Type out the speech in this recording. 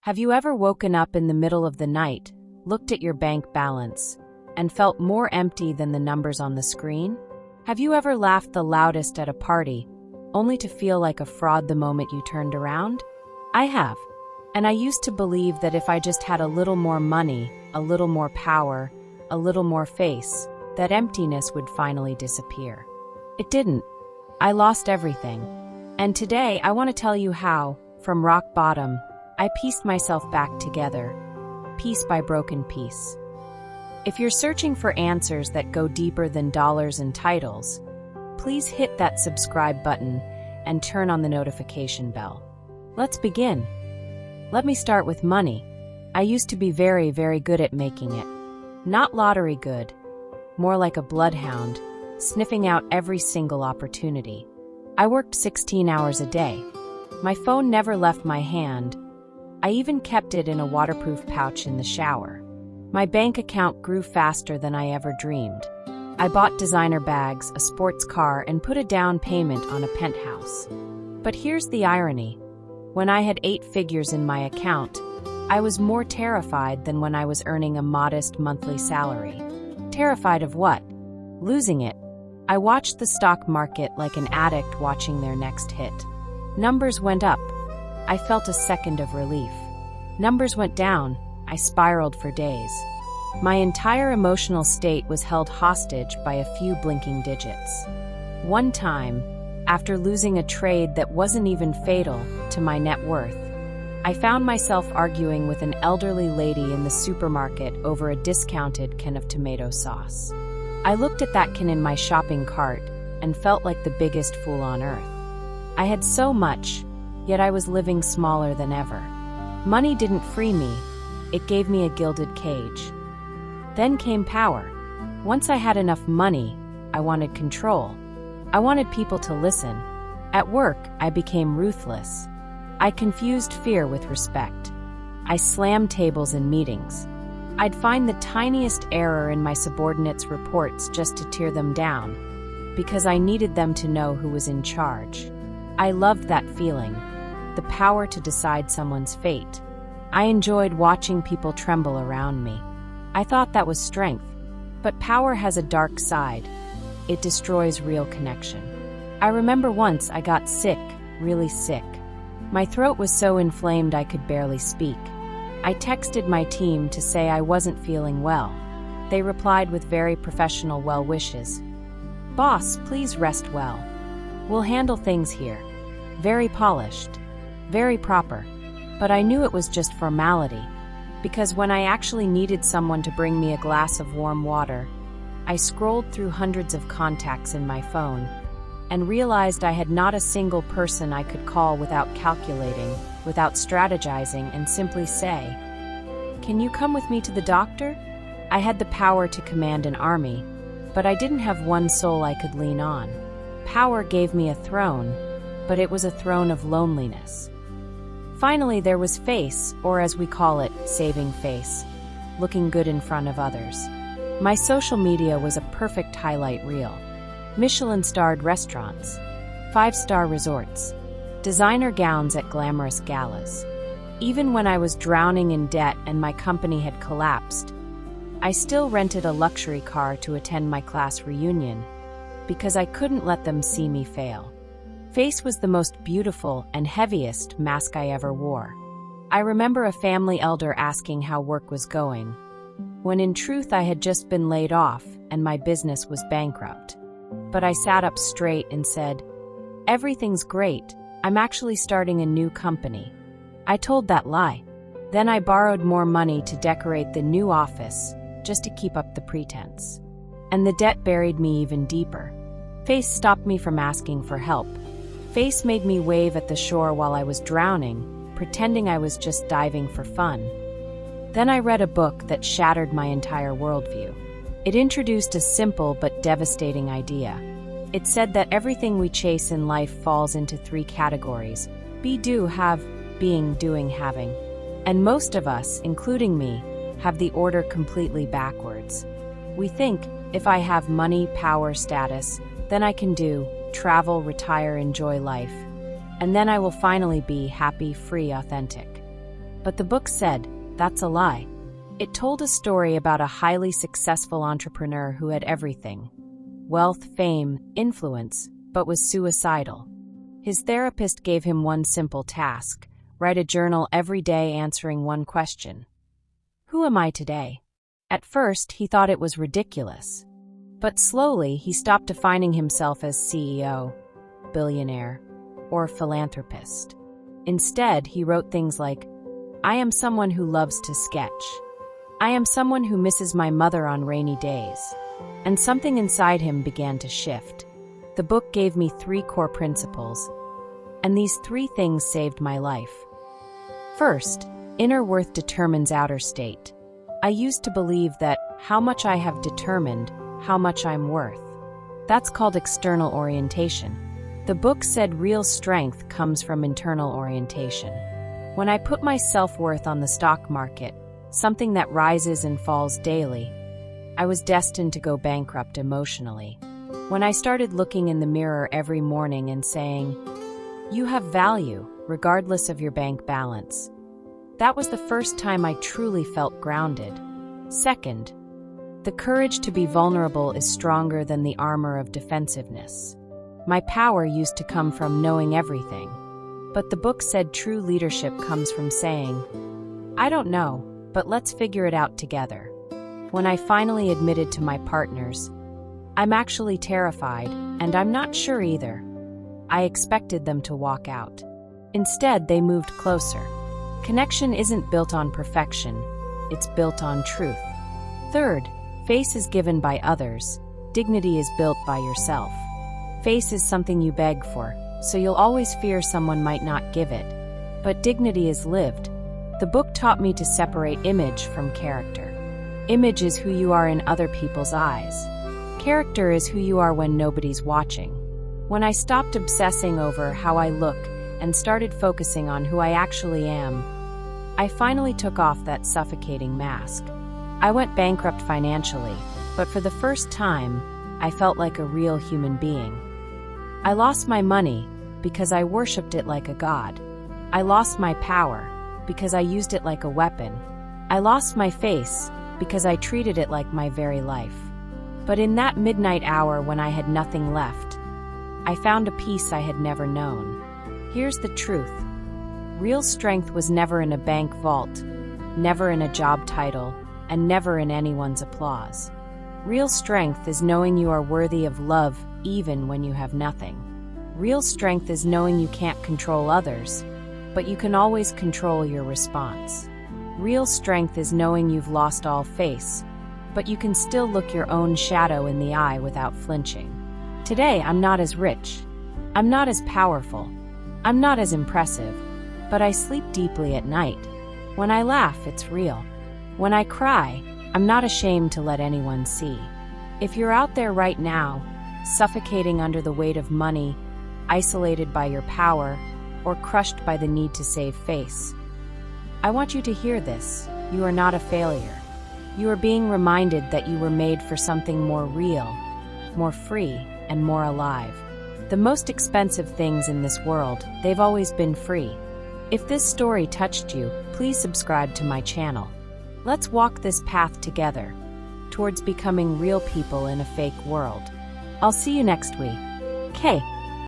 Have you ever woken up in the middle of the night, looked at your bank balance, and felt more empty than the numbers on the screen? Have you ever laughed the loudest at a party, only to feel like a fraud the moment you turned around? I have. And I used to believe that if I just had a little more money, a little more power, a little more face, that emptiness would finally disappear. It didn't. I lost everything. And today I want to tell you how, from rock bottom, I pieced myself back together, piece by broken piece. If you're searching for answers that go deeper than dollars and titles, please hit that subscribe button and turn on the notification bell. Let's begin. Let me start with money. I used to be very, very good at making it. Not lottery good, more like a bloodhound, sniffing out every single opportunity. I worked 16 hours a day. My phone never left my hand. I even kept it in a waterproof pouch in the shower. My bank account grew faster than I ever dreamed. I bought designer bags, a sports car, and put a down payment on a penthouse. But here's the irony. When I had 8 figures in my account, I was more terrified than when I was earning a modest monthly salary. Terrified of what? Losing it. I watched the stock market like an addict watching their next hit. Numbers went up. I felt a second of relief. Numbers went down. I spiraled for days. My entire emotional state was held hostage by a few blinking digits. One time, after losing a trade that wasn't even fatal to my net worth, I found myself arguing with an elderly lady in the supermarket over a discounted can of tomato sauce. I looked at that can in my shopping cart and felt like the biggest fool on earth. I had so much, yet I was living smaller than ever. Money didn't free me, it gave me a gilded cage. Then came power. Once I had enough money, I wanted control. I wanted people to listen. At work, I became ruthless. I confused fear with respect. I slammed tables in meetings. I'd find the tiniest error in my subordinates' reports just to tear them down, because I needed them to know who was in charge. I loved that feeling, the power to decide someone's fate. I enjoyed watching people tremble around me. I thought that was strength, but power has a dark side. It destroys real connection. I remember once I got sick, really sick. My throat was so inflamed I could barely speak. I texted my team to say I wasn't feeling well. They replied with very professional well wishes. "Boss, please rest well. We'll handle things here." Very polished, very proper. But I knew it was just formality, because when I actually needed someone to bring me a glass of warm water, I scrolled through hundreds of contacts in my phone and realized I had not a single person I could call without calculating, without strategizing, and simply say, "Can you come with me to the doctor?" I had the power to command an army, but I didn't have one soul I could lean on. Power gave me a throne, but it was a throne of loneliness. Finally, there was face, or as we call it, saving face, looking good in front of others. My social media was a perfect highlight reel. Michelin-starred restaurants, 5-star resorts, designer gowns at glamorous galas. Even when I was drowning in debt and my company had collapsed, I still rented a luxury car to attend my class reunion, because I couldn't let them see me fail. Face was the most beautiful and heaviest mask I ever wore. I remember a family elder asking how work was going, when in truth I had just been laid off and my business was bankrupt. But I sat up straight and said, "Everything's great. I'm actually starting a new company." I told that lie. Then I borrowed more money to decorate the new office, just to keep up the pretense. And the debt buried me even deeper. Face stopped me from asking for help. Face made me wave at the shore while I was drowning, pretending I was just diving for fun. Then I read a book that shattered my entire worldview. It introduced a simple but devastating idea. It said that everything we chase in life falls into 3 categories: be, do, have, being, doing, having. And most of us, including me, have the order completely backwards. We think, if I have money, power, status, then I can do, travel, retire, enjoy life. And then I will finally be happy, free, authentic. But the book said, that's a lie. It told a story about a highly successful entrepreneur who had everything: wealth, fame, influence, but was suicidal. His therapist gave him one simple task: write a journal every day answering one question. Who am I today? At first, he thought it was ridiculous. But slowly, he stopped defining himself as CEO, billionaire, or philanthropist. Instead, he wrote things like, I am someone who loves to sketch. I am someone who misses my mother on rainy days. And something inside him began to shift. The book gave me 3 core principles, and these 3 things saved my life. First, inner worth determines outer state. I used to believe that how much I have determined how much I'm worth. That's called external orientation. The book said real strength comes from internal orientation. When I put my self-worth on the stock market, something that rises and falls daily, I was destined to go bankrupt emotionally. When I started looking in the mirror every morning and saying, you have value, regardless of your bank balance, that was the first time I truly felt grounded. Second, the courage to be vulnerable is stronger than the armor of defensiveness. My power used to come from knowing everything. But the book said true leadership comes from saying, I don't know, but let's figure it out together. When I finally admitted to my partners, I'm actually terrified, and I'm not sure either, I expected them to walk out. Instead, they moved closer. Connection isn't built on perfection, it's built on truth. Third, face is given by others, dignity is built by yourself. Face is something you beg for, so you'll always fear someone might not give it. But dignity is lived. The book taught me to separate image from character. Image is who you are in other people's eyes. Character is who you are when nobody's watching. When I stopped obsessing over how I look and started focusing on who I actually am, I finally took off that suffocating mask. I went bankrupt financially, but for the first time, I felt like a real human being. I lost my money because I worshipped it like a god. I lost my power because I used it like a weapon. I lost my face because I treated it like my very life. But in that midnight hour when I had nothing left, I found a peace I had never known. Here's the truth. Real strength was never in a bank vault, never in a job title, and never in anyone's applause. Real strength is knowing you are worthy of love even when you have nothing. Real strength is knowing you can't control others, but you can always control your response. Real strength is knowing you've lost all face, but you can still look your own shadow in the eye without flinching. Today, I'm not as rich. I'm not as powerful. I'm not as impressive, but I sleep deeply at night. When I laugh, it's real. When I cry, I'm not ashamed to let anyone see. If you're out there right now, suffocating under the weight of money, isolated by your power, or crushed by the need to save face, I want you to hear this. You are not a failure. You are being reminded that you were made for something more real, more free, and more alive. The most expensive things in this world, they've always been free. If this story touched you, please subscribe to my channel. Let's walk this path together, towards becoming real people in a fake world. I'll see you next week. Okay.